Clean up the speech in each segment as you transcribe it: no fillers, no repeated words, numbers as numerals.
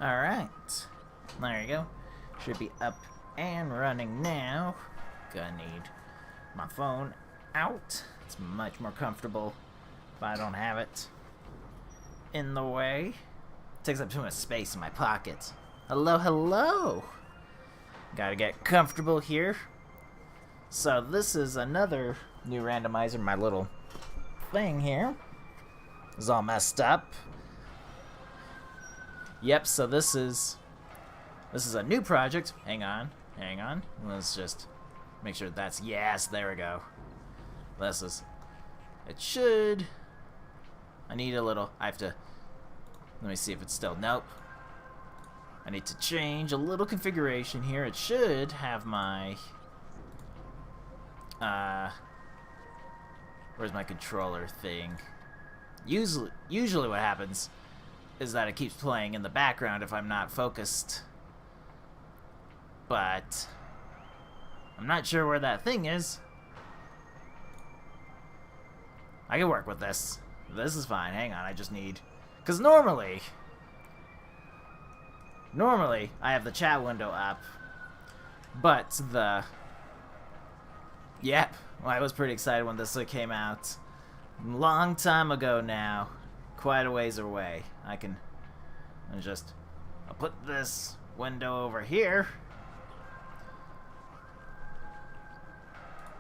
Alright. There you go. Should be up and running now. Gonna need my phone out. It's much more comfortable if I don't have it in the way. Takes up too much space in my pocket. Hello, hello! Gotta get comfortable here. So this is another new randomizer, my little thing here. It's all messed up. Yep, so this is a new project. Hang on. Let's just make sure that's, yes, there we go. It should, I need a little, let me see if it's still, nope. I need to change a little configuration here. It should have my, where's my controller thing? Usually what happens is that it keeps playing in the background if I'm not focused. But I'm not sure where that thing is. I can work with this. This is fine. Hang on, I just need... Because normally I have the chat window up. But the... Yep. Well, I was pretty excited when this came out. Long time ago now. Quite a ways away. I'll put this window over here.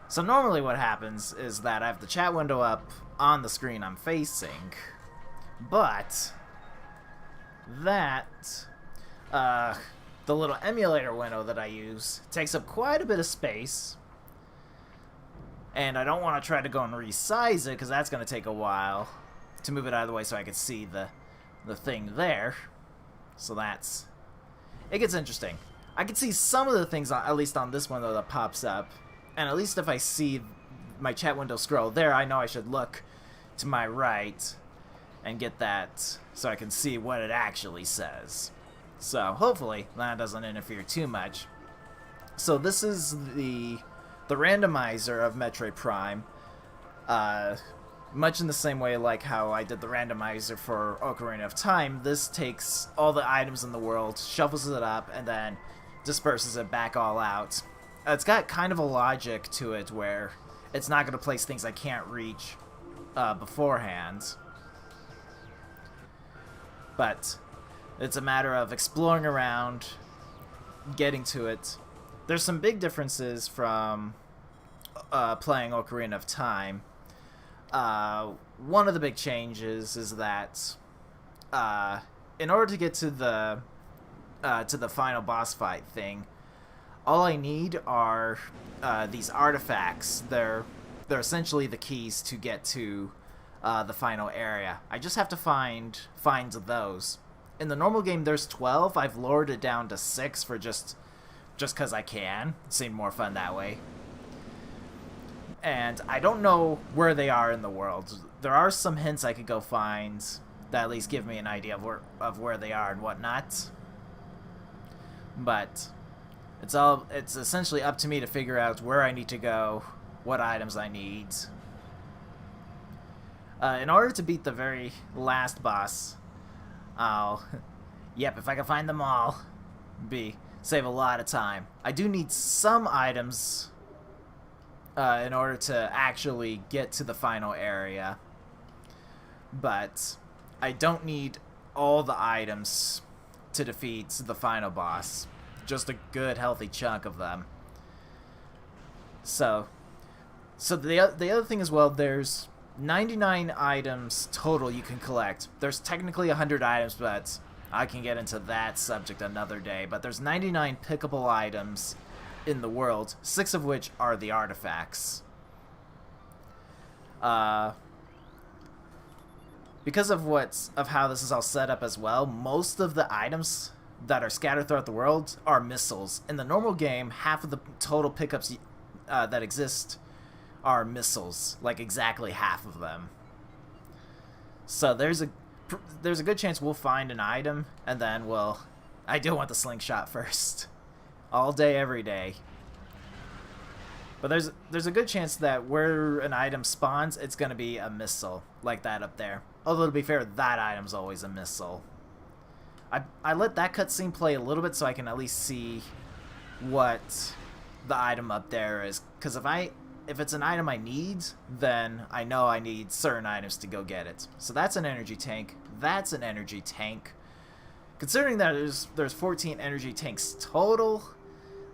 So normally what happens is that I have the chat window up on the screen I'm facing, but that, the little emulator window that I use takes up quite a bit of space, and I don't want to try to go and resize it because that's going to take a while to move it out of the way so I can see the thing there. So that's... It gets interesting. I can see some of the things, at least on this window, that pops up. And at least if I see my chat window scroll there, I know I should look to my right and get that so I can see what it actually says. So hopefully that doesn't interfere too much. So this is the randomizer of Metroid Prime. Much in the same way like how I did the randomizer for Ocarina of Time, this takes all the items in the world, shuffles it up, and then disperses it back all out. It's got kind of a logic to it where it's not going to place things I can't reach beforehand. But it's a matter of exploring around, getting to it. There's some big differences from playing Ocarina of Time. One of the big changes is that in order to get to the final boss fight thing, all I need are these artifacts. They're essentially the keys to get to the final area. I just have to find those. In the normal game, there's 12. I've lowered it down to 6 for just because I can. It seemed more fun that way. And I don't know where they are in the world. There are some hints I could go find that at least give me an idea of where they are and whatnot. But it's essentially up to me to figure out where I need to go, what items I need. In order to beat the very last boss, yep, if I can find them all, save a lot of time. I do need some items in order to actually get to the final area, but I don't need all the items to defeat the final boss. Just a good healthy chunk of them. So the other thing as well, there's 99 items total you can collect. There's technically 100 items, but I can get into that subject another day. But there's 99 pickable items in the world, 6 of which are the artifacts. Because of how this is all set up as well, most of the items that are scattered throughout the world are missiles. In the normal game, half of the total pickups that exist are missiles, like exactly half of them. So there's a good chance we'll find an item, and then I do want the slingshot first. All day, every day. But there's a good chance that where an item spawns, it's going to be a missile, like that up there. Although, to be fair, that item's always a missile. I let that cutscene play a little bit so I can at least see what the item up there is. Because if it's an item I need, then I know I need certain items to go get it. So that's an energy tank. That's an energy tank. Considering that there's 14 energy tanks total,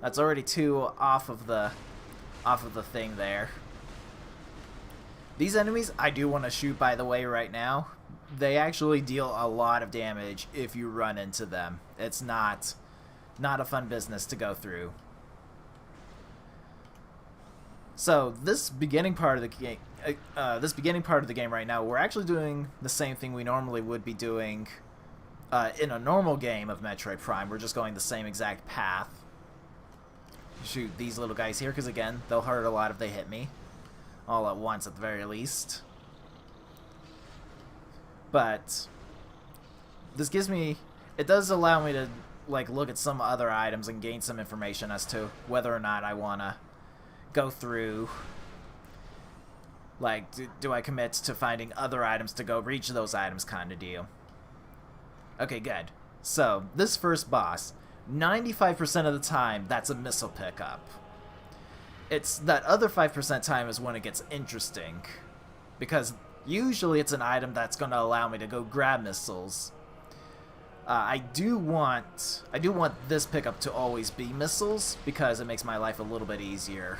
that's already 2 off of the thing there. These enemies I do want to shoot, by the way, right now. They actually deal a lot of damage if you run into them. It's not a fun business to go through. So this beginning part of the game, right now, we're actually doing the same thing we normally would be doing in a normal game of Metroid Prime. We're just going the same exact path. Shoot these little guys here, because again, they'll hurt a lot if they hit me. All at once, at the very least. But this gives me, it does allow me to like look at some other items and gain some information as to whether or not I want to go through, like, do I commit to finding other items to go reach those items kind of deal. Okay, good. So this first boss, 95% of the time that's a missile pickup. It's that other 5% time is when it gets interesting, because usually it's an item that's going to allow me to go grab missiles. I do want this pickup to always be missiles, because it makes my life a little bit easier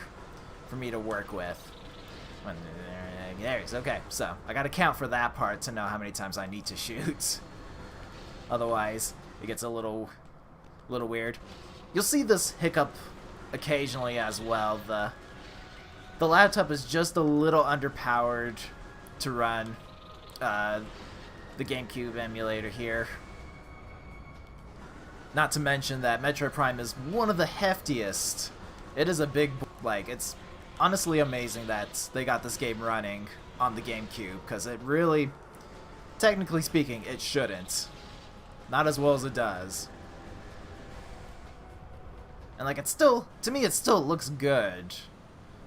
for me to work with. There it is. Okay, so I got to count for that part to know how many times I need to shoot. Otherwise, it gets a little weird. You'll see this hiccup occasionally as well. The laptop is just a little underpowered to run the GameCube emulator here. Not to mention that Metroid Prime is one of the heftiest. It is a big, like, it's honestly amazing that they got this game running on the GameCube, because it really, technically speaking, it shouldn't. Not as well as it does. And like, it's still, to me, it still looks good.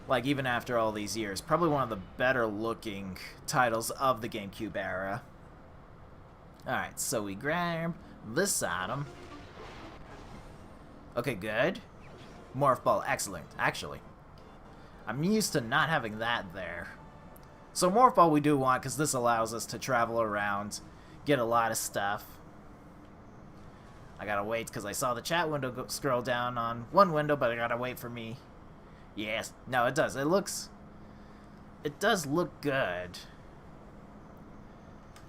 Like, even after all these years. Probably one of the better looking titles of the GameCube era. Alright, so we grab this item. Okay, good. Morph ball, excellent, actually. I'm used to not having that there. So morph ball we do want, because this allows us to travel around, get a lot of stuff. I gotta wait, because I saw the chat window scroll down on one window, but I gotta wait for me. Yes. No, it does. It does look good.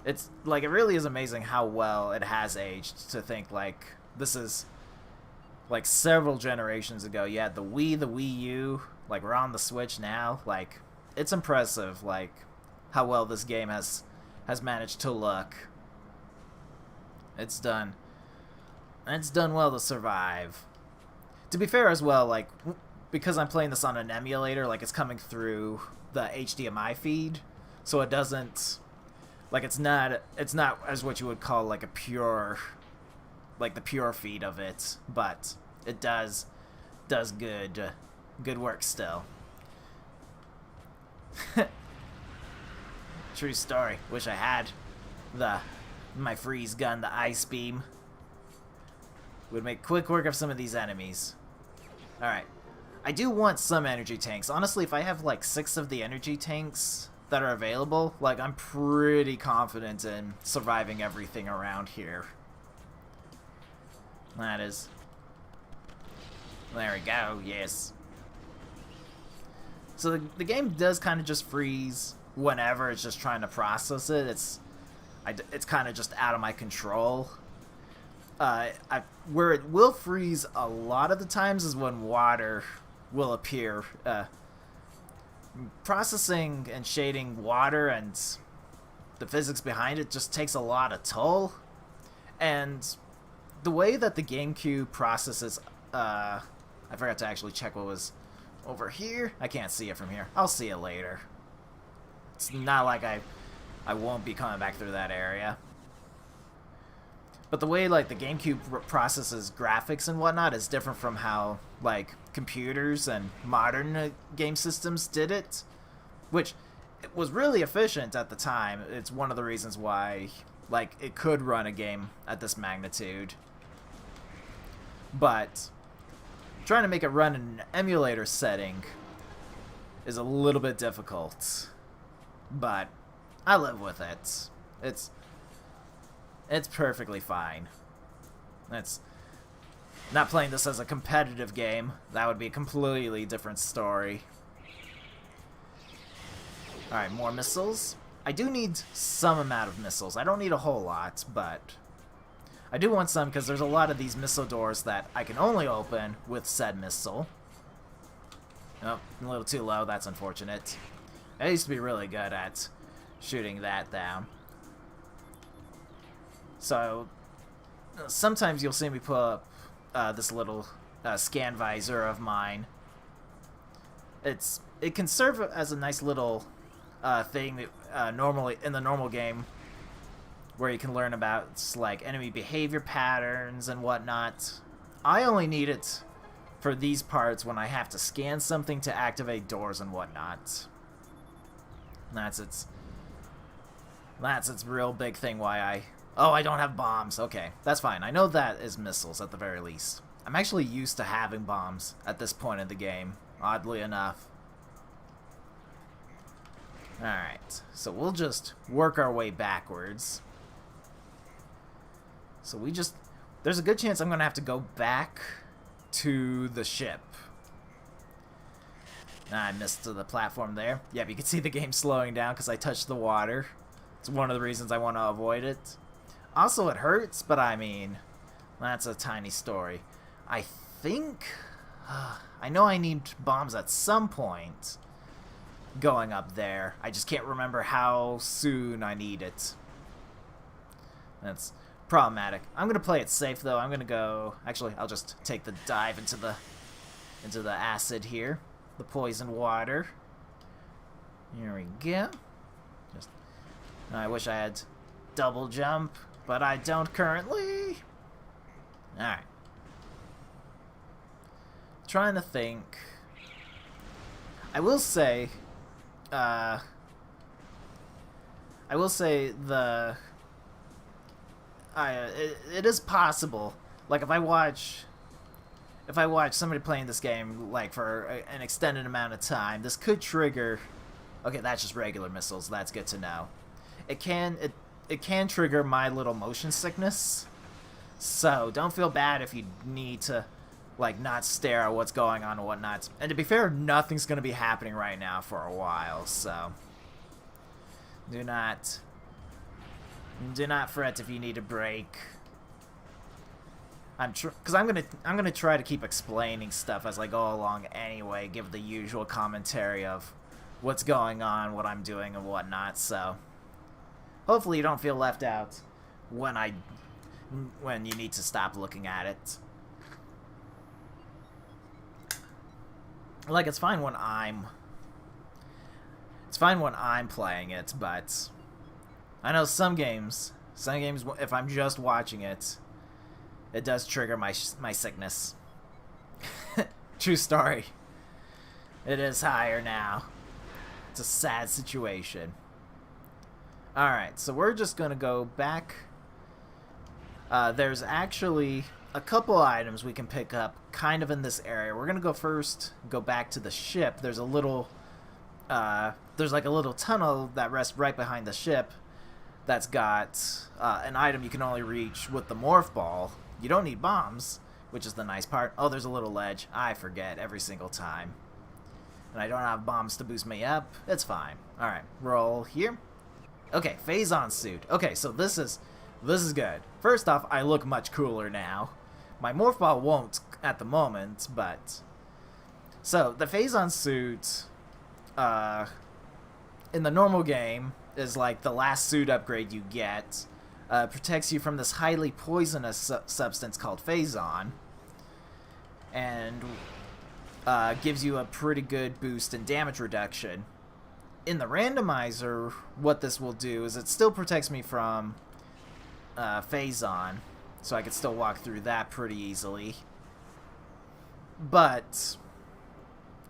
It's, like, it really is amazing how well it has aged, to think, like, this is, like, several generations ago. You had the Wii, the Wii U, like, we're on the Switch now. Like, it's impressive, like, how well this game has managed to look. It's done well to survive. To be fair as well, like, because I'm playing this on an emulator, like, it's coming through the HDMI feed, so it doesn't, like, it's not as what you would call, like, a pure, like, the pure feed of it, but it does good work still. True story. Wish I had my freeze gun, the ice beam. Would make quick work of some of these enemies. Alright. I do want some energy tanks. Honestly, if I have like 6 of the energy tanks that are available, like, I'm pretty confident in surviving everything around here. That is. There we go, yes. So the game does kind of just freeze whenever it's just trying to process it. It's kind of just out of my control. Where it will freeze a lot of the times is when water will appear. Processing and shading water and the physics behind it just takes a lot of toll. And the way that the GameCube processes, I forgot to actually check what was over here. I can't see it from here. I'll see it later. It's not like I won't be coming back through that area. But the way, like, the GameCube processes graphics and whatnot is different from how, like, computers and modern game systems did it. Which, it was really efficient at the time. It's one of the reasons why Like, it could run a game at this magnitude. But trying to make it run in an emulator setting is a little bit difficult. But I live with it. It's perfectly fine. It's not playing this as a competitive game. That would be a completely different story. Alright, more missiles. I do need some amount of missiles. I don't need a whole lot, but I do want some because there's a lot of these missile doors that I can only open with said missile. Oh, a little too low. That's unfortunate. I used to be really good at shooting that down. So sometimes you'll see me put up this little scan visor of mine. It can serve as a nice little thing that normally in the normal game, where you can learn about like enemy behavior patterns and whatnot. I only need it for these parts when I have to scan something to activate doors and whatnot. That's its real big thing why I don't have bombs. Okay, that's fine. I know that is missiles at the very least. I'm actually used to having bombs at this point in the game, oddly enough. Alright, so we'll just work our way backwards. So there's a good chance I'm going to have to go back to the ship. I missed the platform there. Yep, you can see the game slowing down because I touched the water. It's one of the reasons I want to avoid it. Also, it hurts, but I mean, that's a tiny story. I think... I know I need bombs at some point going up there. I just can't remember how soon I need it. That's problematic. I'm going to play it safe, though. I'm going to go... Actually, I'll just take the dive into the acid here. The poison water. Here we go. I wish I had double jump, but I don't currently. Alright. Trying to think. I will say it is possible. Like if I watch somebody playing this game like for an extended amount of time, this could trigger. Okay, that's just regular missiles. That's good to know. It can trigger my little motion sickness. So don't feel bad if you need to like not stare at what's going on and whatnot. And to be fair, nothing's gonna be happening right now for a while, so do not fret if you need a break. Because I'm gonna try to keep explaining stuff as I go along anyway, give the usual commentary of what's going on, what I'm doing, and whatnot. So hopefully you don't feel left out when you need to stop looking at it. Like it's fine when I'm playing it, but I know some games if I'm just watching it, it does trigger my sickness. True story. It is higher now. It's a sad situation. Alright, so we're just gonna go back. There's actually a couple items we can pick up kind of in this area. We're gonna go back to the ship. There's a little there's like a little tunnel that rests right behind the ship that's got an item you can only reach with the morph ball. You don't need bombs, which is the nice part. Oh, there's a little ledge. I forget every single time. And I don't have bombs to boost me up. It's fine. Alright, roll here. Okay, Phazon suit. Okay, so this is good. First off, I look much cooler now. My morph ball won't at the moment, but... So, the Phazon suit, in the normal game, is like the last suit upgrade you get. Protects you from this highly poisonous substance called Phazon. And gives you a pretty good boost in damage reduction. In the randomizer, what this will do is it still protects me from Phazon, so I could still walk through that pretty easily. But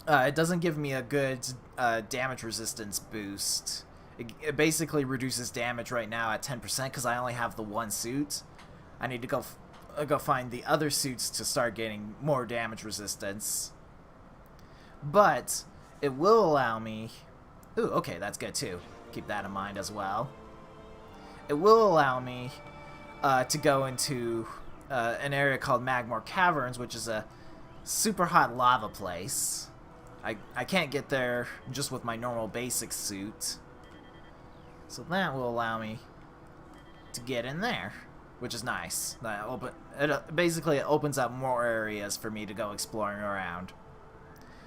it doesn't give me a good damage resistance boost It basically reduces damage right now at 10% because I only have the one suit. I need to go find the other suits to start getting more damage resistance. But it will allow me... Ooh, okay, that's good too. Keep that in mind as well. It will allow me to go into an area called Magmore Caverns, which is a super hot lava place. I can't get there just with my normal basic suit. So that will allow me to get in there, which is nice. Basically, it opens up more areas for me to go exploring around.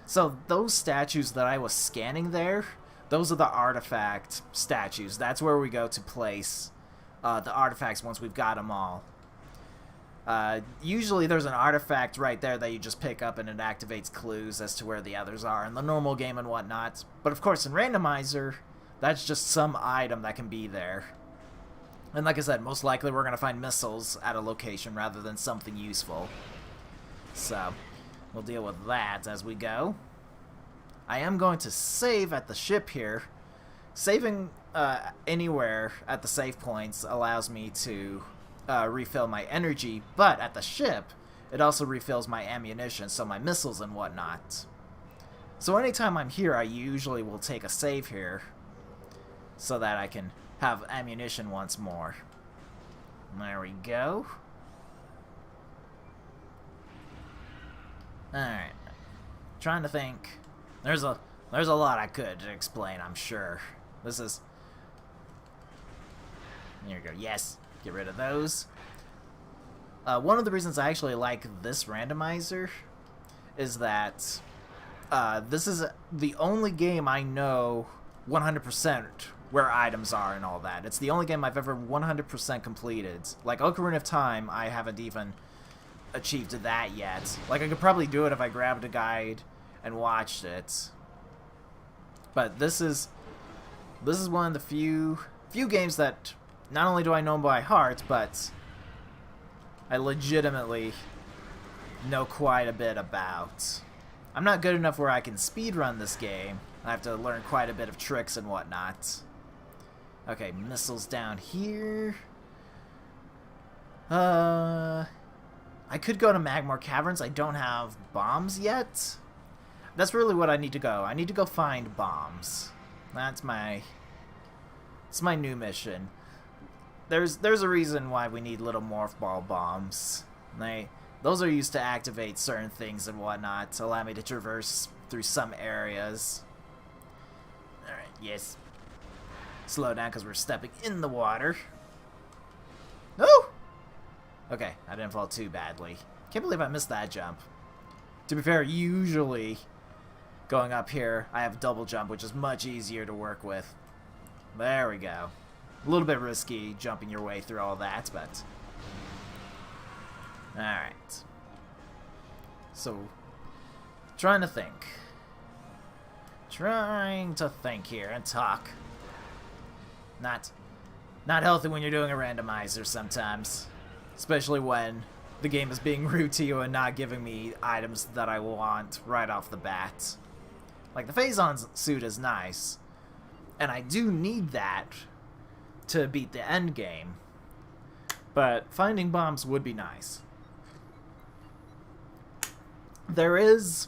So those statues that I was scanning there, those are the artifact statues. That's where we go to place the artifacts once we've got them all. Usually there's an artifact right there that you just pick up and it activates clues as to where the others are in the normal game and whatnot. But of course in Randomizer, that's just some item that can be there. And like I said, most likely we're going to find missiles at a location rather than something useful. So, we'll deal with that as we go. I am going to save at the ship here. Saving anywhere at the save points allows me to refill my energy, but at the ship, it also refills my ammunition, so my missiles and whatnot. So anytime I'm here, I usually will take a save here, so that I can have ammunition once more. There we go. Alright. Trying to think. There's a lot I could explain, I'm sure. This is... There you go. Yes. Get rid of those. One of the reasons I actually like this randomizer is that this is the only game I know 100% where items are and all that. It's the only game I've ever 100% completed. Like Ocarina of Time, I haven't even achieved that yet. Like I could probably do it if I grabbed a guide and watched it. But this is one of the few games that not only do I know by heart, but I legitimately know quite a bit about. I'm not good enough where I can speedrun this game. I have to learn quite a bit of tricks and whatnot. Okay, missiles down here. I could go to Magmore Caverns. I don't have bombs yet. That's really what I need to go. I need to go find bombs. It's my new mission. There's a reason why we need little morph ball bombs. Those are used to activate certain things and whatnot to allow me to traverse through some areas. Alright, yes. Slow down because we're stepping in the water. Oh! Okay, I didn't fall too badly. Can't believe I missed that jump. To be fair, usually going up here, I have double jump, which is much easier to work with. There we go. A little bit risky jumping your way through all that, but... Alright. So, trying to think. Trying to think here and talk. Not healthy when you're doing a randomizer sometimes. Especially when the game is being rude to you and not giving me items that I want right off the bat. Like, the Phazon's suit is nice. And I do need that to beat the end game. But finding bombs would be nice. It's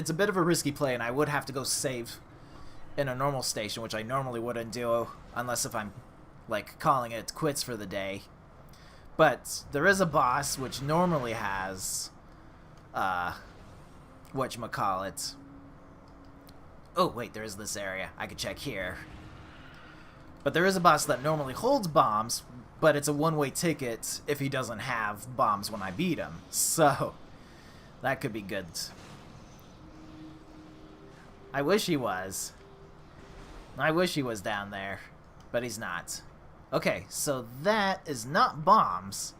a bit of a risky play, and I would have to go save in a normal station, which I normally wouldn't do unless if I'm, like, calling it quits for the day. But there is a boss which normally has, whatchamacallit. Oh, wait, there is this area. I could check here. But there is a boss that normally holds bombs, but it's a one-way ticket if he doesn't have bombs when I beat him. So, that could be good. I wish he was. I wish he was down there, but he's not. Okay, so that is not bombs.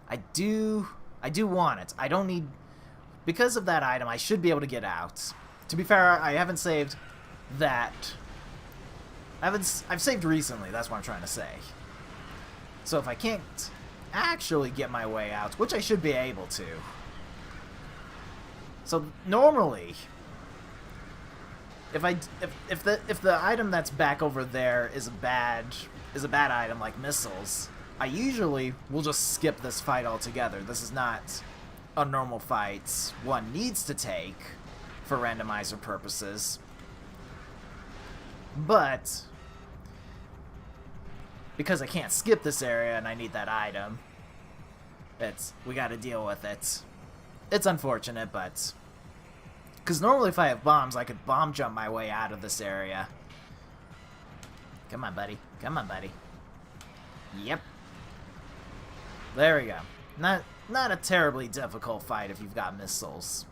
I do want it. I don't need... Because of that item, I should be able to get out. To be fair, I haven't saved that... I've saved recently, that's what I'm trying to say. So if I can't actually get my way out, which I should be able to... So normally, if the item that's back over there is a bad item like missiles, I usually will just skip this fight altogether. This is not a normal fight one needs to take for randomizer purposes. But because I can't skip this area and I need that item, we gotta deal with it. It's unfortunate, but because normally if I have bombs, I could bomb jump my way out of this area. Come on, buddy. Come on, buddy. Yep. There we go. Not a terribly difficult fight if you've got missiles.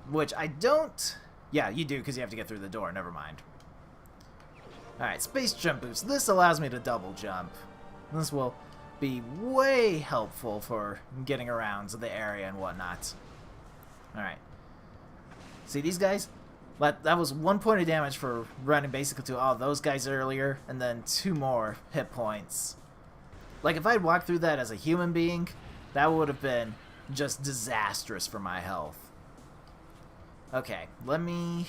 Which I don't... Yeah, you do, because you have to get through the door. Never mind. Alright, space jump boost. This allows me to double jump. This will be way helpful for getting around to the area and whatnot. Alright. See these guys? That was 1 point of damage for running basically to all those guys earlier, and then 2 more hit points. Like, if I'd walked through that as a human being, that would have been just disastrous for my health. Okay, let me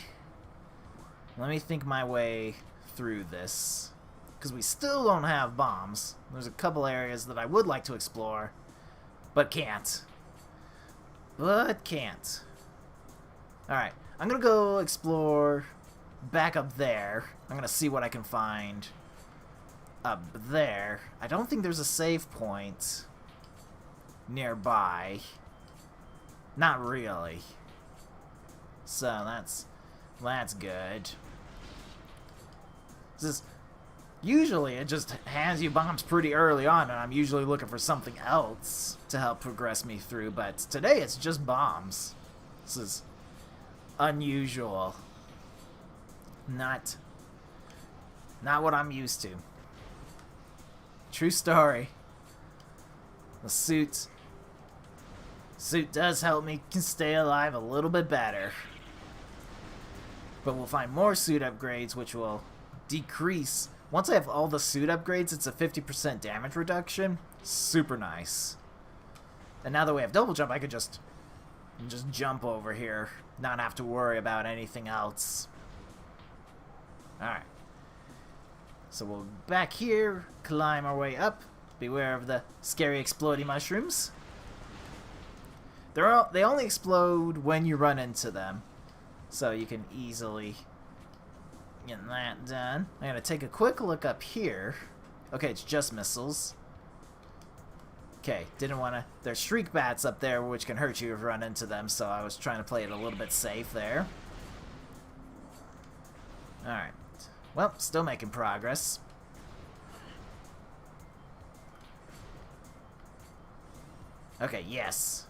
think my way through this, because we still don't have bombs. There's a couple areas that I would like to explore, but can't. Alright, I'm gonna go explore back up there. I'm gonna see what I can find up there. I don't think there's a save point nearby. Not really. So that's good. Usually it just hands you bombs pretty early on, and I'm usually looking for something else to help progress me through, but today it's just bombs. This is unusual. Not what I'm used to. True story. The suit does help me stay alive a little bit better. But we'll find more suit upgrades, which will decrease. Once I have all the suit upgrades, it's a 50% damage reduction. Super nice. And now that we have double jump, I could just jump over here, not have to worry about anything else. Alright. So we'll back here, climb our way up. Beware of the scary exploding mushrooms. They only explode when you run into them, so you can easily get that done. I'm gonna take a quick look up here. Okay, it's just missiles. Okay, didn't want to... There's shriek bats up there, which can hurt you if you run into them, so I was trying to play it a little bit safe there. Alright. Well, still making progress. Okay, yes.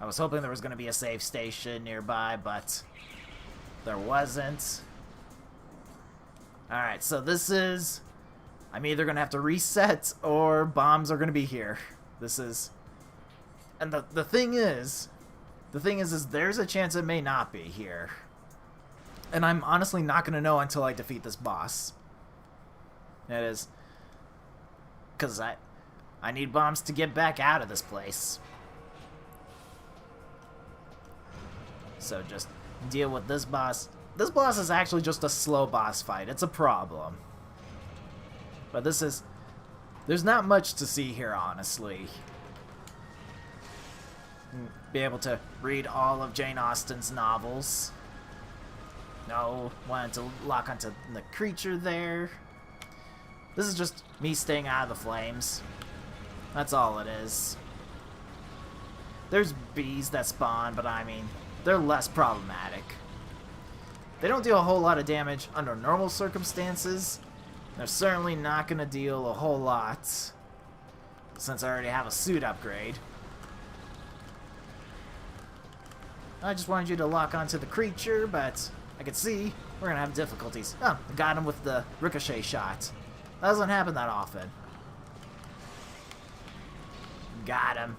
I was hoping there was going to be a save station nearby, but there wasn't. Alright, so this is... I'm either going to have to reset, or bombs are going to be here. This is... And the thing is there's a chance it may not be here. And I'm honestly not going to know until I defeat this boss. It is... Because I need bombs to get back out of this place. So just deal with this boss. This boss is actually just a slow boss fight. It's a problem. But this is... There's not much to see here, honestly. Be able to read all of Jane Austen's novels. No, wanted to lock onto the creature there. This is just me staying out of the flames. That's all it is. There's bees that spawn, but I mean, they're less problematic. They don't deal a whole lot of damage under normal circumstances. They're certainly not going to deal a whole lot since I already have a suit upgrade. I just wanted you to lock onto the creature, but I could see we're going to have difficulties. Oh, I got him with the ricochet shot. That doesn't happen that often. Got him.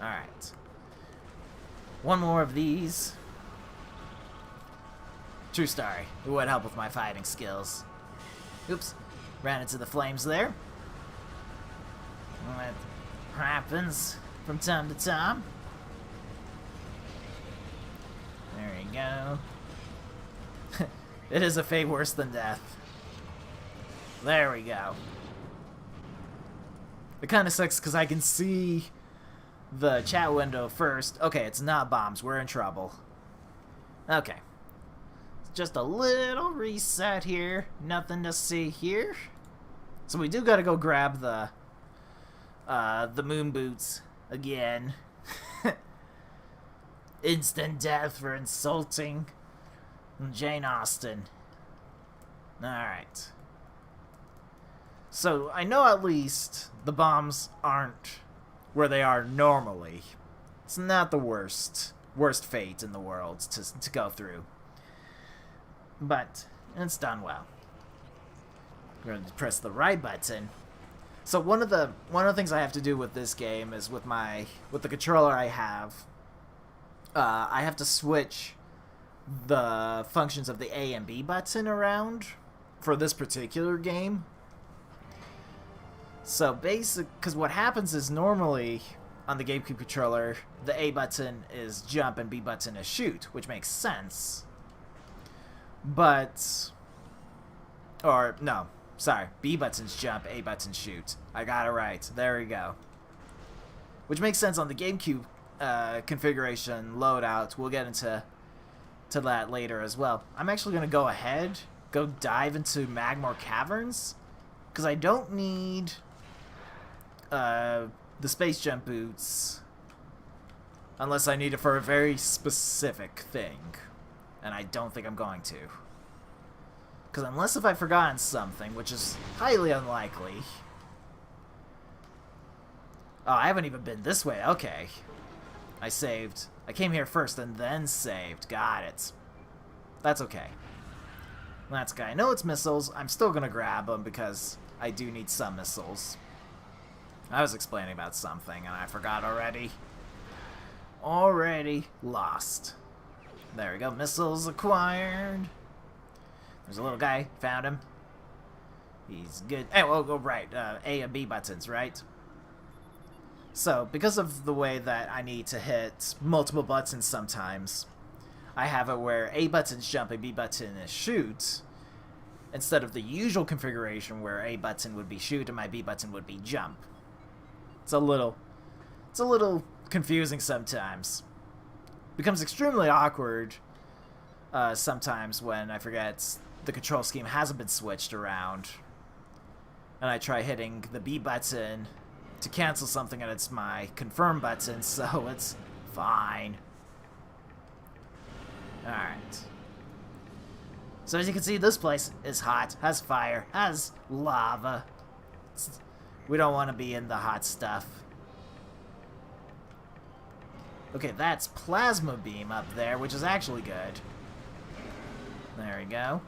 Alright. One more of these. True story. It would help with my fighting skills. Oops. Ran into the flames there. That happens from time to time. There you go. It is a fate worse than death. There we go. It kind of sucks because I can see the chat window first. Okay, it's not bombs. We're in trouble. Okay. Just a little reset here. Nothing to see here. So we do gotta go grab the moon boots again. Instant death for insulting Jane Austen. Alright. So, I know at least the bombs aren't where they are normally. It's not the worst fate in the world to go through. But, it's done well. I'm going to press the right button. So one of the things I have to do with this game is with the controller I have to switch the functions of the A and B button around for this particular game. So because what happens is normally on the GameCube controller, the A button is jump and B button is shoot, which makes sense. But, or no, sorry, B button's jump, A button's shoot. I got it right. There we go. Which makes sense on the GameCube configuration loadout. We'll get into that later as well. I'm actually going to go dive into Magmore Caverns, because I don't need the space jump boots unless I need it for a very specific thing, and I don't think I'm going to. Because unless if I've forgotten something, which is highly unlikely. Oh, I haven't even been this way. Okay. I saved. I came here first and then saved. Got it. That's okay. That's okay. I know it's missiles. I'm still going to grab them because I do need some missiles. I was explaining about something and I forgot already. Already lost. There we go. Missiles acquired. There's a little guy. Found him. He's good. Hey, well, go right. A and B buttons, right? So, because of the way that I need to hit multiple buttons sometimes, I have it where A button's jump and B button is shoot, instead of the usual configuration where A button would be shoot and my B button would be jump. It's a little confusing sometimes. Becomes extremely awkward sometimes when I forget the control scheme hasn't been switched around, and I try hitting the B button to cancel something and it's my confirm button, so it's fine. Alright. So as you can see, this place is hot, has fire, has lava. We don't want to be in the hot stuff. Okay, that's plasma beam up there, which is actually good. There we go.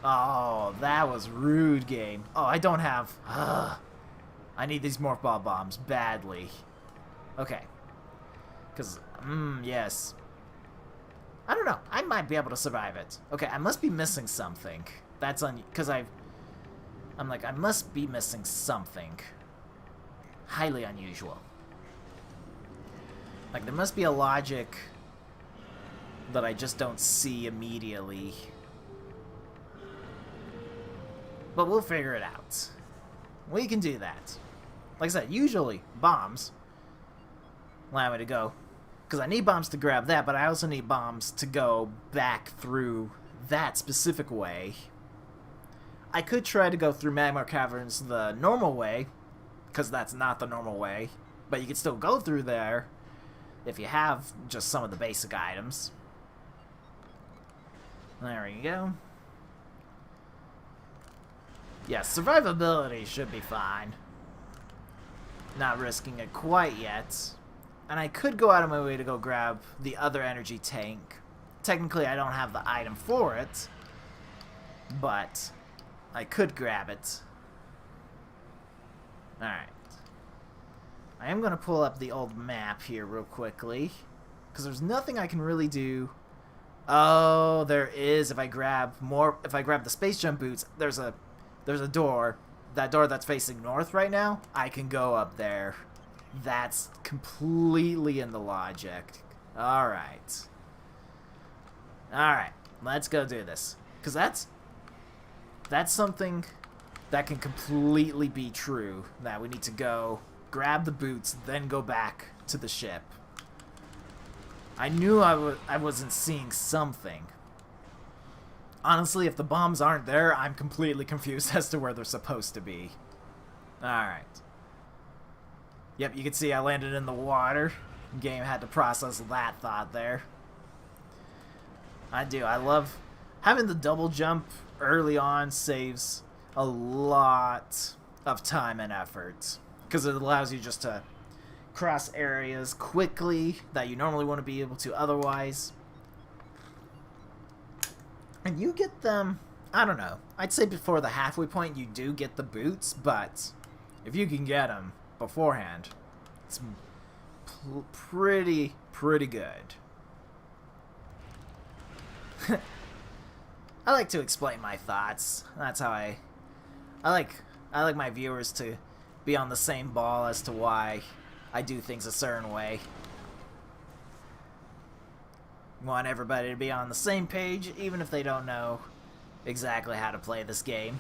Oh, that was rude, game. Oh, I don't have... I need these morph ball bombs badly. Okay. Because, yes. I don't know. I might be able to survive it. Okay, I must be missing something. That's because I'm like, I must be missing something. Highly unusual. Like, there must be a logic that I just don't see immediately. But we'll figure it out. We can do that. Like I said, usually bombs allow me to go, because I need bombs to grab that, but I also need bombs to go back through that specific way. I could try to go through Magmar Caverns the normal way, because that's not the normal way, but you can still go through there if you have just some of the basic items. There we go. Yeah, survivability should be fine. Not risking it quite yet. And I could go out of my way to go grab the other energy tank. Technically, I don't have the item for it, but I could grab it. Alright. I am going to pull up the old map here real quickly, because there's nothing I can really do. Oh, there is. If I grab the space jump boots, there's a door. That door that's facing north right now, I can go up there. That's completely in the logic. Alright. Alright, let's go do this. Because that's something that can completely be true. That we need to go grab the boots, then go back to the ship. I knew I wasn't seeing something. Honestly, if the bombs aren't there, I'm completely confused as to where they're supposed to be. Alright. Yep, you can see I landed in the water. Game had to process that thought there. I do. I love having the double jump early on. Saves a lot of time and effort, because it allows you just to cross areas quickly that you normally wouldn't be able to otherwise. And you get them, I don't know, I'd say before the halfway point you do get the boots, but if you can get them beforehand, it's pretty good. I like to explain my thoughts. That's how I like my viewers to be on the same ball as to why I do things a certain way. Want everybody to be on the same page, even if they don't know exactly how to play this game.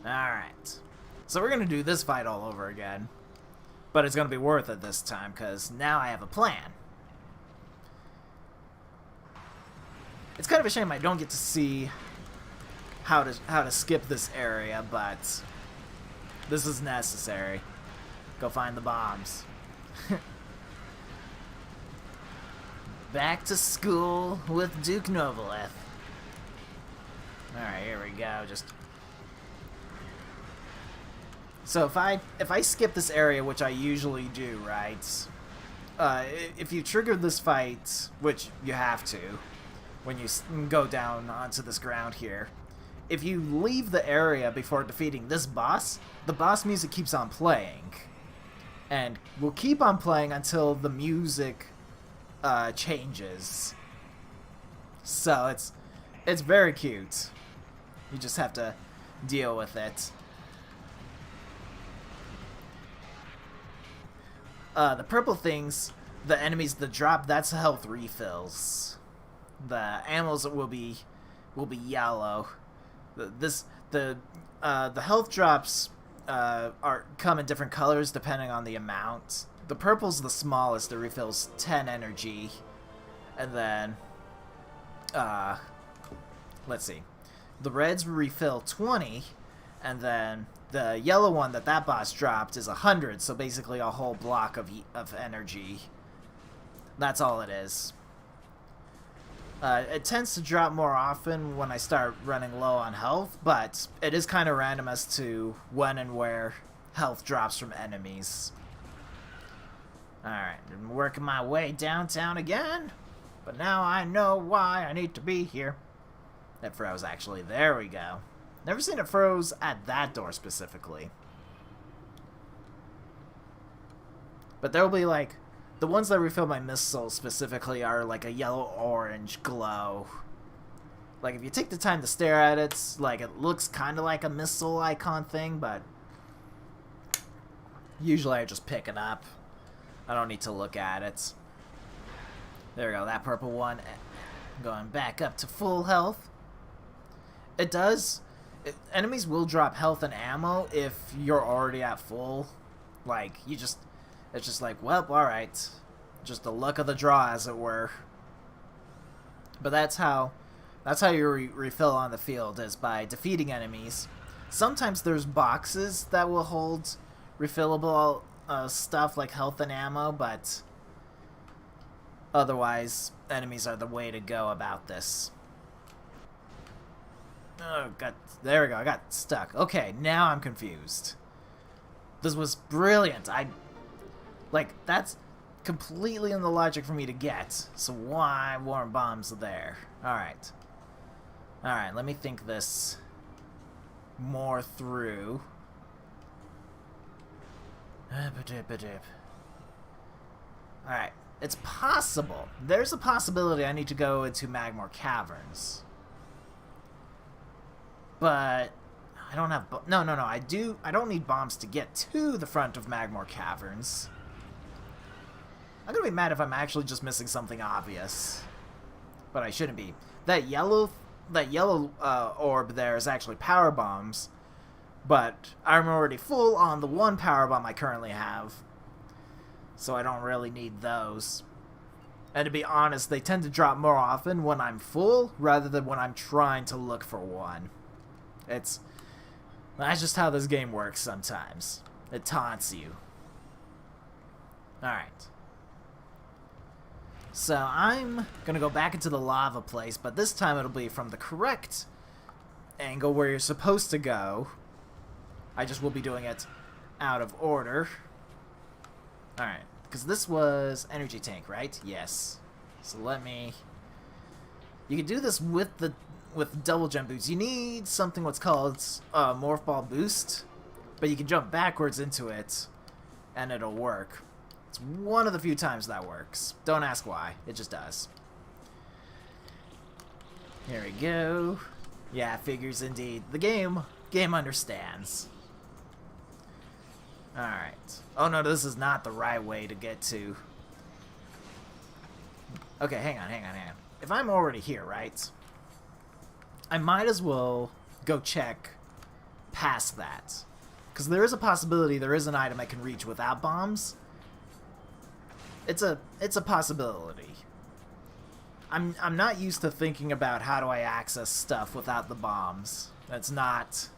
Alright. So we're going to do this fight all over again. But it's going to be worth it this time, because now I have a plan. It's kind of a shame I don't get to see how to skip this area, but this is necessary. Go find the bombs. Back to school with Duke Novalith. Alright, here we go. So if I skip this area, which I usually do, right? If you trigger this fight, which you have to, when you go down onto this ground here, if you leave the area before defeating this boss, the boss music keeps on playing. And will keep on playing until the music changes. So it's very cute. You just have to deal with it. The purple things, the enemies that drop, that's health refills. The ammos will be yellow. The health drops come in different colors depending on the amount. The purple's the smallest. It refills 10 energy, and then let's see, the reds refill 20, and then the yellow one that boss dropped is 100. So basically a whole block of energy. That's all it is. It tends to drop more often when I start running low on health, but it is kind of random as to when and where health drops from enemies. Alright, I'm working my way downtown again, but now I know why I need to be here. It froze, actually. There we go. Never seen it froze at that door specifically. But there will be, like, the ones that refill my missiles specifically are like a yellow-orange glow. Like, if you take the time to stare at it, like, it looks kind of like a missile icon thing, but usually I just pick it up. I don't need to look at it. There we go, that purple one. Going back up to full health. It does. Enemies will drop health and ammo if you're already at full. Like, it's just like, well, alright. Just the luck of the draw, as it were. But that's how you refill on the field, is by defeating enemies. Sometimes there's boxes that will hold refillable stuff like health and ammo, but otherwise, enemies are the way to go about this. Oh, God. There we go. I got stuck. Okay, now I'm confused. This was brilliant. That's completely in the logic for me to get. So why weren't bombs there? Alright. Alright, let me think this more through. Alright. It's possible. There's a possibility I need to go into Magmore Caverns. But I don't have... No. I don't need bombs to get to the front of Magmore Caverns. I'm gonna be mad if I'm actually just missing something obvious. But I shouldn't be. That yellow that yellow orb there is actually power bombs, but I'm already full on the one power bomb I currently have, so I don't really need those. And to be honest, they tend to drop more often when I'm full rather than when I'm trying to look for one. That's just how this game works sometimes. It taunts you. Alright. So I'm gonna go back into the lava place, but this time it'll be from the correct angle where you're supposed to go. I just will be doing it out of order. Alright, because this was energy tank, right? Yes. So let me... You can do this with double jump boots. You need something what's called Morph Ball Boost, but you can jump backwards into it, and it'll work. It's one of the few times that works. Don't ask why. It just does. Here we go. Yeah, figures indeed. The game understands. Alright. Oh no, this is not the right way to get to... Okay, hang on. If I'm already here, right? I might as well go check past that. Because there is a possibility there is an item I can reach without bombs. It's a possibility. I'm not used to thinking about how do I access stuff without the bombs. That's not...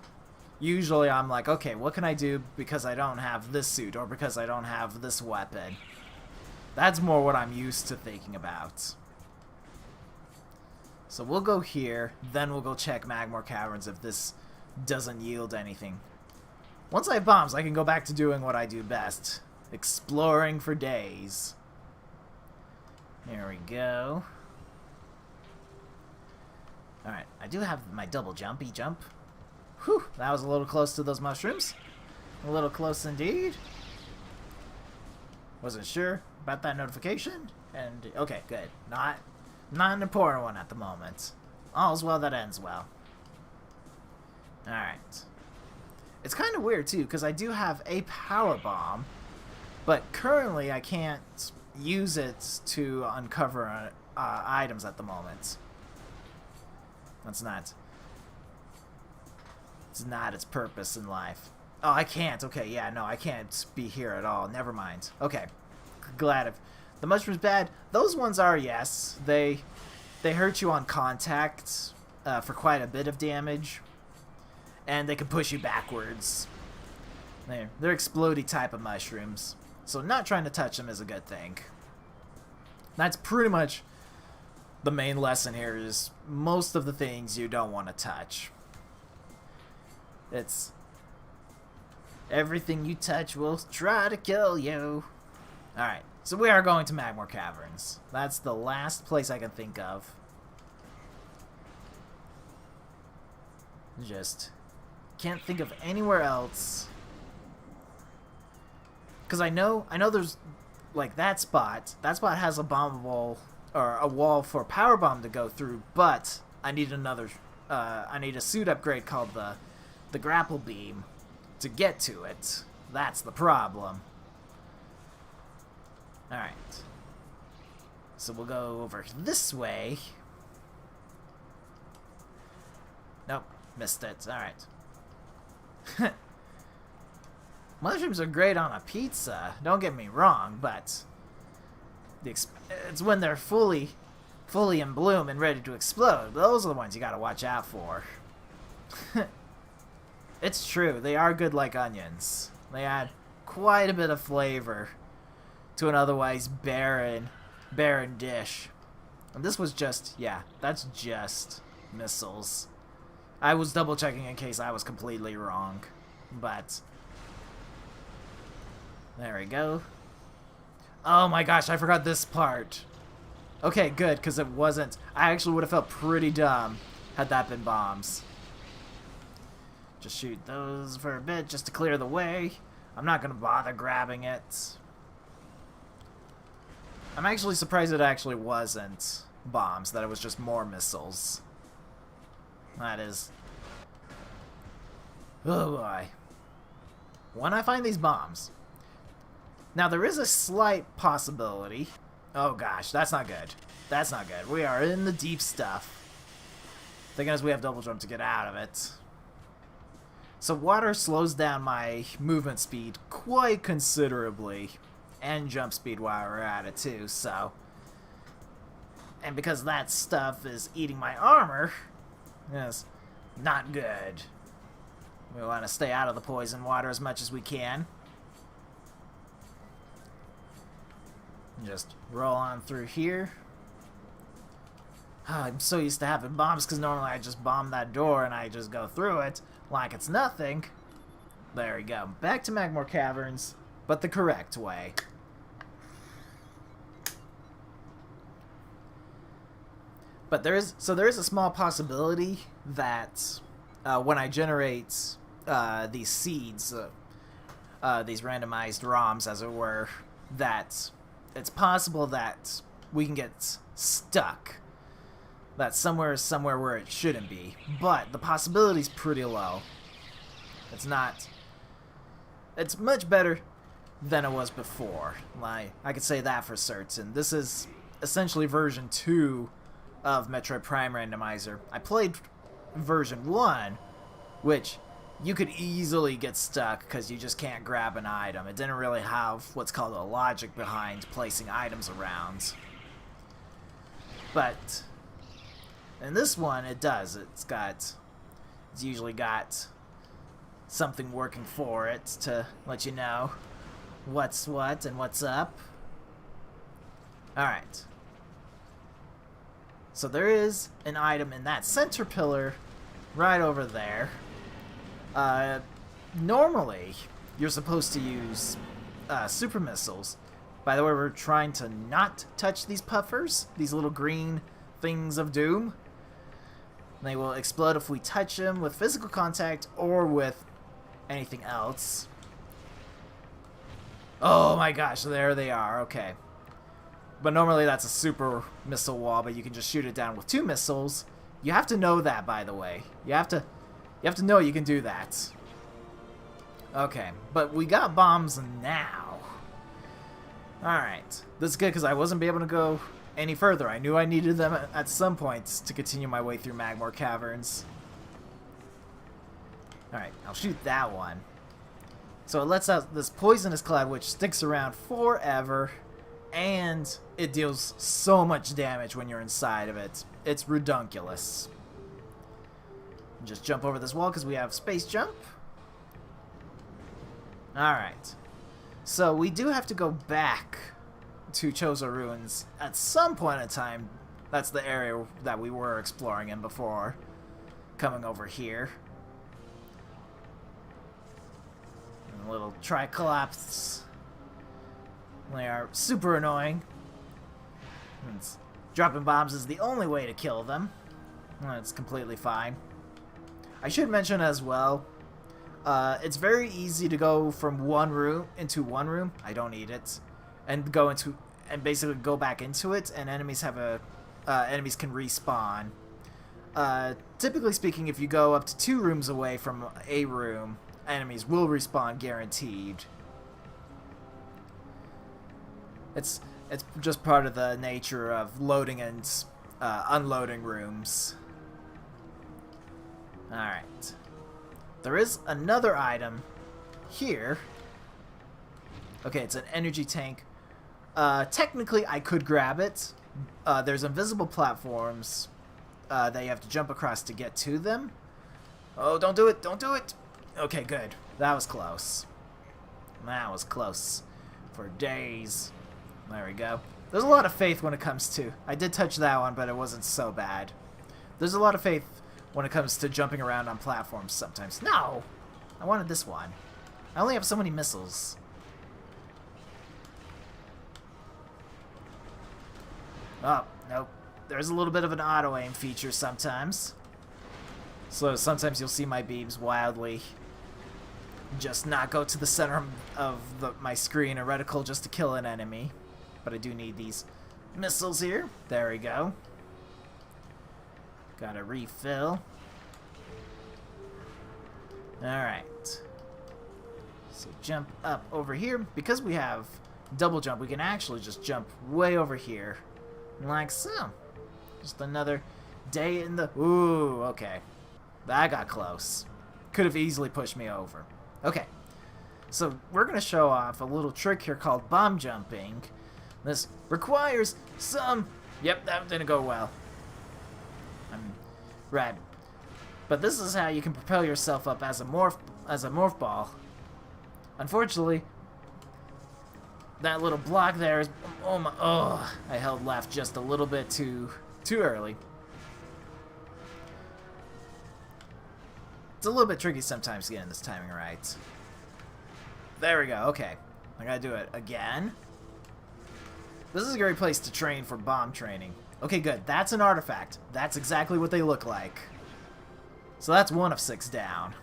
Usually I'm like, okay, what can I do because I don't have this suit or because I don't have this weapon? That's more what I'm used to thinking about. So we'll go here, then we'll go check Magmore Caverns if this doesn't yield anything. Once I have bombs, I can go back to doing what I do best. Exploring for days. There we go. Alright, I do have my double jumpy jump. Whew, that was a little close to those mushrooms. A little close indeed. Wasn't sure about that notification. And, okay, good. Not an important one at the moment. All's well that ends well. Alright. It's kind of weird, too, because I do have a power bomb, but currently I can't use it to uncover items at the moment. That's not... It's not its purpose in life. Oh, I can't. Okay, yeah, no, I can't be here at all. Never mind. Okay. Glad if... The mushrooms bad. Those ones are, yes. They hurt you on contact for quite a bit of damage. And they can push you backwards. They're explodey type of mushrooms. So not trying to touch them is a good thing. That's pretty much the main lesson here is most of the things you don't want to touch. It's everything you touch will try to kill you. Alright, so we are going to Magmore Caverns. That's the last place I can think of. Just can't think of anywhere else. Because I know there's like that spot. That spot has a bomb wall or a wall for power bomb to go through, but I need another I need a suit upgrade called the grapple beam to get to it. That's the problem. Alright. So we'll go over this way. Nope, missed it. Alright. Mushrooms are great on a pizza, don't get me wrong, but it's when they're fully in bloom and ready to explode. Those are the ones you gotta watch out for. It's true, they are good like onions. They add quite a bit of flavor to an otherwise barren dish. And this was just, yeah, that's just missiles. I was double checking in case I was completely wrong, but there we go. Oh my gosh, I forgot this part. Okay, good, because it wasn't. I actually would have felt pretty dumb had that been bombs. Just shoot those for a bit just to clear the way. I'm not going to bother grabbing it. I'm actually surprised it actually wasn't bombs, that it was just more missiles. That is... Oh boy. When I find these bombs... Now, there is a slight possibility... Oh gosh, that's not good. That's not good. We are in the deep stuff. Thing is, we have double jump to get out of it. So water slows down my movement speed quite considerably. And jump speed while we're at it too, so... And because that stuff is eating my armor, it's not good. We want to stay out of the poison water as much as we can. Just roll on through here. Oh, I'm so used to having bombs because normally I just bomb that door and I just go through it like it's nothing. There we go. Back to Magmore Caverns, but the correct way. But there is a small possibility that when I generate these seeds, these randomized ROMs, as it were, that it's possible that we can get stuck. That somewhere is somewhere where it shouldn't be. But the possibility's pretty low. It's not... It's much better than it was before. Like, I could say that for certain. This is essentially version 2 of Metroid Prime Randomizer. I played version 1, which you could easily get stuck because you just can't grab an item. It didn't really have what's called a logic behind placing items around. But in this one, it does. It's usually got something working for it to let you know what's what and what's up. Alright. So there is an item in that center pillar right over there. Normally, you're supposed to use super missiles. By the way, we're trying to not touch these puffers, these little green things of doom. They will explode if we touch them with physical contact or with anything else. Oh my gosh, there they are, okay. But normally that's a super missile wall, but you can just shoot it down with 2 missiles. You have to know that, by the way. You have to know you can do that. Okay, but we got bombs now. Alright. This is good because I wasn't able to go any further. I knew I needed them at some point to continue my way through Magmore Caverns. Alright, I'll shoot that one. So it lets out this poisonous cloud which sticks around forever, and it deals so much damage when you're inside of it. It's redunculous. Just jump over this wall because we have space jump. Alright. So we do have to go back to Chozo Ruins at some point in time. That's the area that we were exploring in before coming over here. And little Triclops. They are super annoying. Dropping bombs is the only way to kill them. That's completely fine. I should mention as well, it's very easy to go from one room into one room. I don't need it, and basically go back into it, and enemies can respawn. Typically speaking, if you go up to 2 rooms away from a room, enemies will respawn guaranteed. It's just part of the nature of loading and unloading rooms. Alright. There is another item here. Okay, it's an energy tank. Technically, I could grab it. There's invisible platforms that you have to jump across to get to them. Oh, don't do it! Don't do it! Okay, good. That was close. That was close. For days. There we go. There's a lot of faith when it comes to... I did touch that one, but it wasn't so bad. There's a lot of faith when it comes to jumping around on platforms sometimes. No! I wanted this one. I only have so many missiles. Oh, nope. There's a little bit of an auto-aim feature sometimes. So sometimes you'll see my beams wildly just not go to the center of my screen or reticle just to kill an enemy. But I do need these missiles here. There we go. Gotta refill. Alright. So jump up over here. Because we have double jump, we can actually just jump way over here. Like so. Just another Day in the... Ooh, okay. That got close. Could have easily pushed me over. Okay. So we're going to show off a little trick here called bomb jumping. This requires some... Yep, that didn't go well. Right. But this is how you can propel yourself up as a morph ball. Unfortunately, that little block there is... Oh my... Oh, I held left just a little bit too early. It's a little bit tricky sometimes getting this timing right. There we go, okay. I gotta do it again. This is a great place to train for bomb training. Okay, good. That's an artifact. That's exactly what they look like. So that's 1 of 6 down.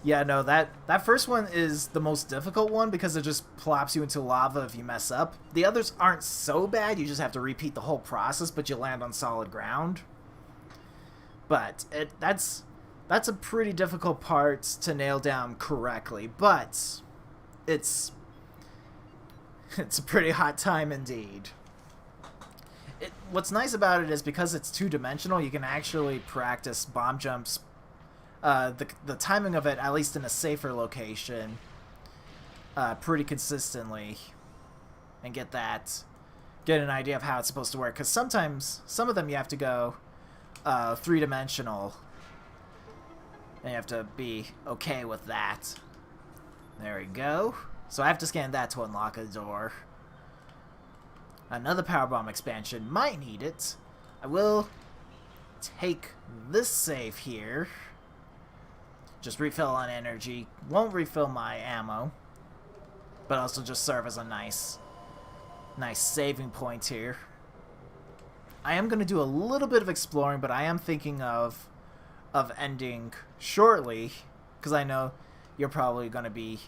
Yeah, no, that first one is the most difficult one because it just plops you into lava if you mess up. The others aren't so bad. You just have to repeat the whole process, but you land on solid ground. But that's a pretty difficult part to nail down correctly, but it's a pretty hot time indeed. What's nice about it is because it's two-dimensional, you can actually practice bomb jumps, the timing of it, at least in a safer location, pretty consistently, and get an idea of how it's supposed to work. Because sometimes, some of them you have to go three-dimensional, and you have to be okay with that. There we go. So I have to scan that to unlock a door. Another powerbomb expansion might need it. I will take this save here. Just refill on energy. Won't refill my ammo, but also just serve as a nice saving point here. I am going to do a little bit of exploring, but I am thinking of ending shortly, because I know you're probably going to be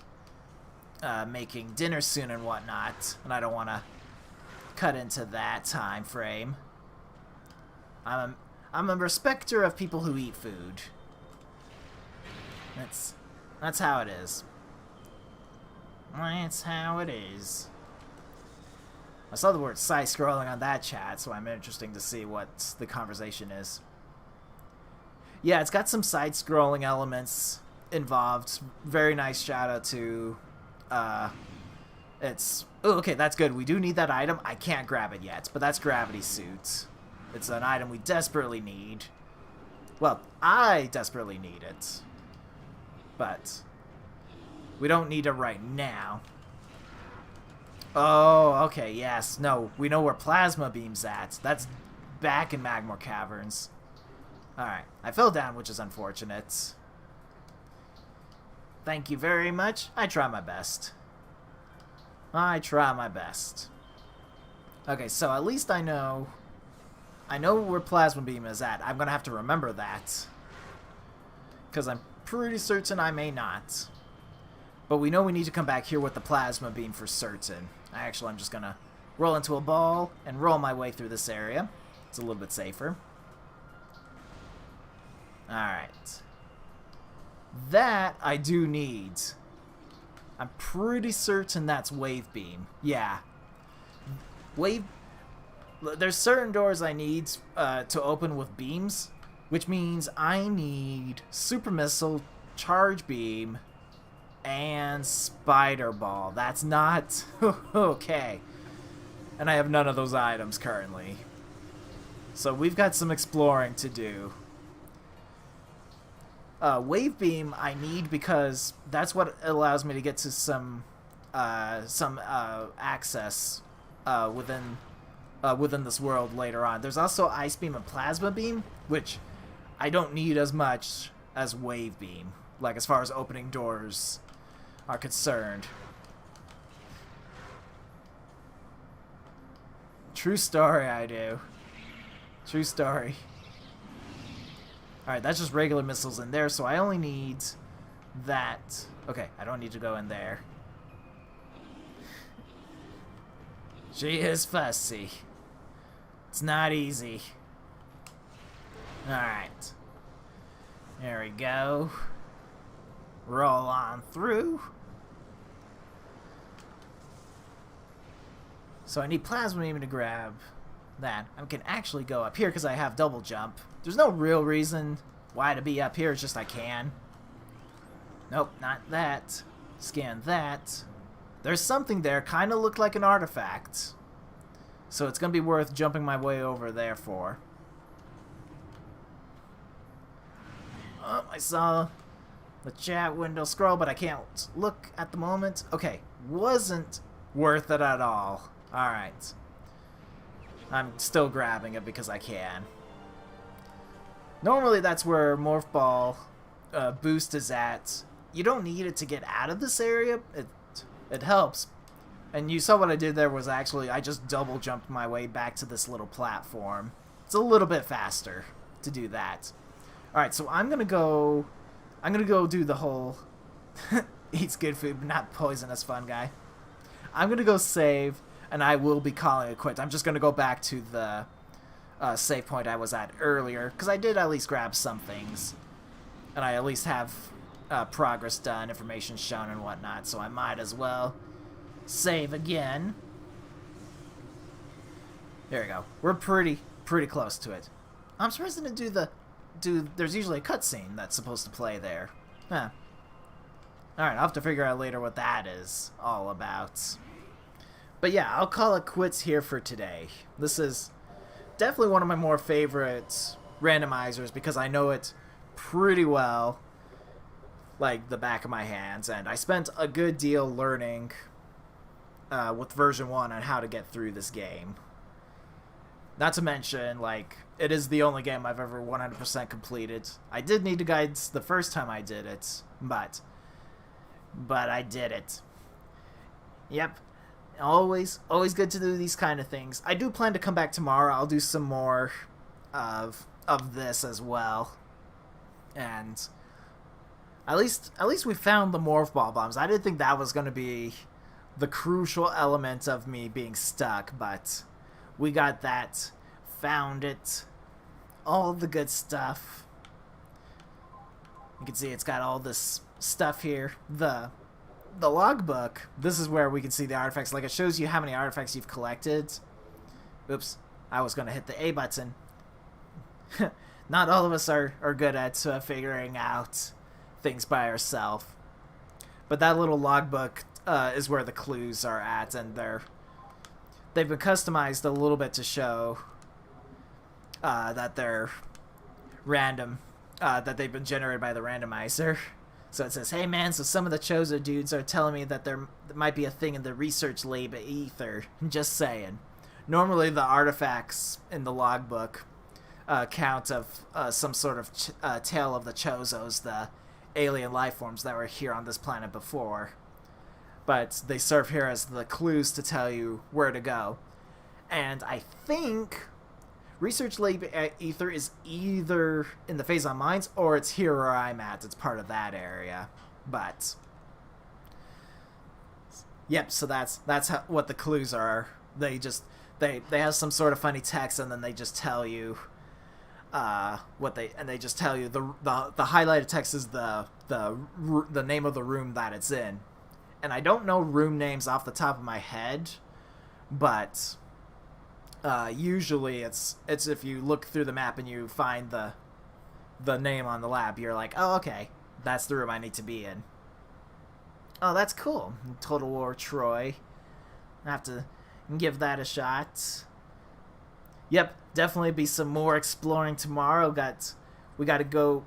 making dinner soon and whatnot, and I don't want to cut into that time frame. I'm a respecter of people who eat food. That's how it is. That's how it is. I saw the word side scrolling on that chat, so I'm interested to see what the conversation is. Yeah, it's got some side scrolling elements involved. Very nice shout out to it's... Oh, okay, that's good. We do need that item. I can't grab it yet, but that's Gravity Suit. It's an item we desperately need. Well, I desperately need it. But we don't need it right now. Oh, okay, yes. No, we know where Plasma Beam's at. That's back in Magmore Caverns. Alright, I fell down, which is unfortunate. Thank you very much. I try my best. I try my best. Okay, so at least I know where Plasma Beam is at. I'm gonna have to remember that, because I'm pretty certain I may not. But we know we need to come back here with the Plasma Beam for certain. Actually, I'm just gonna roll into a ball and roll my way through this area. It's a little bit safer. Alright. That I do need. I'm pretty certain that's Wave Beam. Yeah. There's certain doors I need to open with beams, which means I need Super Missile, Charge Beam, and Spider Ball. That's not... okay. And I have none of those items currently. So we've got some exploring to do. Wave Beam I need because that's what allows me to get to some access within this world later on. There's also Ice Beam and Plasma Beam, which I don't need as much as Wave Beam, like as far as opening doors are concerned. True story, I do. True story. Alright, that's just regular missiles in there, so I only need that. Okay, I don't need to go in there. She is fussy. It's not easy. Alright. There we go. Roll on through. So I need Plasma Beam to grab that I can actually go up here because I have double jump. There's no real reason why to be up here, it's just I can. Nope, not that. Scan that. There's something there, kind of looked like an artifact. So it's going to be worth jumping my way over there for. Oh, I saw the chat window scroll, but I can't look at the moment. Okay, wasn't worth it at all. Alright. I'm still grabbing it because I can. Normally that's where Morph Ball boost is at. You don't need it to get out of this area. It helps. And you saw what I did there was actually I just double jumped my way back to this little platform. It's a little bit faster to do that. Alright, so I'm gonna go do the whole eats good food but not poisonous fun guy. I'm gonna go save and I will be calling it quits. I'm just gonna go back to the save point I was at earlier because I did at least grab some things. And I at least have progress done, information shown and whatnot, so I might as well save again. There we go. We're pretty close to it. I'm surprised it didn't there's usually a cutscene that's supposed to play there. Huh. Alright, I'll have to figure out later what that is all about. But yeah, I'll call it quits here for today. This is definitely one of my more favorite randomizers because I know it pretty well, like the back of my hands, and I spent a good deal learning with version 1 on how to get through this game. Not to mention, like, it is the only game I've ever 100% completed. I did need guides the first time I did it, but I did it. Yep. Always good to do these kind of things. I do plan to come back tomorrow. I'll do some more of this as well. And at least we found the Morph Ball bombs. I didn't think that was going to be the crucial element of me being stuck, but we got that, found it, all the good stuff. You can see it's got all this stuff here. The logbook, this is where we can see the artifacts. Like, it shows you how many artifacts you've collected. Oops, I was going to hit the A button. Not all of us are good at figuring out things by ourselves. But that little logbook is where the clues are at, and they've been customized a little bit to show that they're random, that they've been generated by the randomizer. So it says, hey man, so some of the Chozo dudes are telling me that there might be a thing in the research lab ether. Just saying. Normally the artifacts in the logbook count of some sort of tale of the Chozos, the alien life forms that were here on this planet before. But they serve here as the clues to tell you where to go. And I think Research Lab Ether is either in the Phazon Mines or it's here where I'm at. It's part of that area. But yep, so that's what the clues are. They have some sort of funny text, and then they just tell you they just tell you the highlighted text is the name of the room that it's in. And I don't know room names off the top of my head, but usually it's if you look through the map and you find the name on the lab, you're like, oh, okay, that's the room I need to be in. Oh, that's cool. Total War Troy. I have to give that a shot. Yep, definitely be some more exploring tomorrow. We got to go.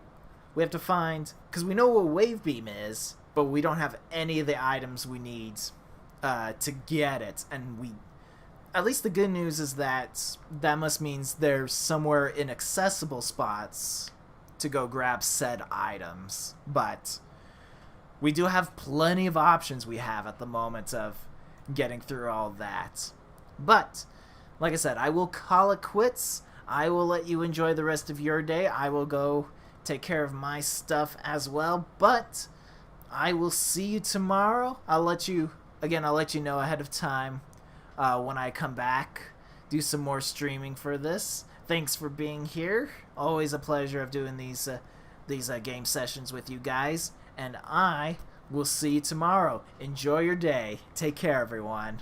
We have to find, because we know what Wave Beam is, but we don't have any of the items we need to get it. And at least the good news is that must means there's somewhere inaccessible spots to go grab said items. But we do have plenty of options we have at the moment of getting through all that. But like I said, I will call it quits. I will let you enjoy the rest of your day. I will go take care of my stuff as well. But I will see you tomorrow. I'll let you know ahead of time when I come back. Do some more streaming for this. Thanks for being here. Always a pleasure of doing these game sessions with you guys. And I will see you tomorrow. Enjoy your day. Take care, everyone.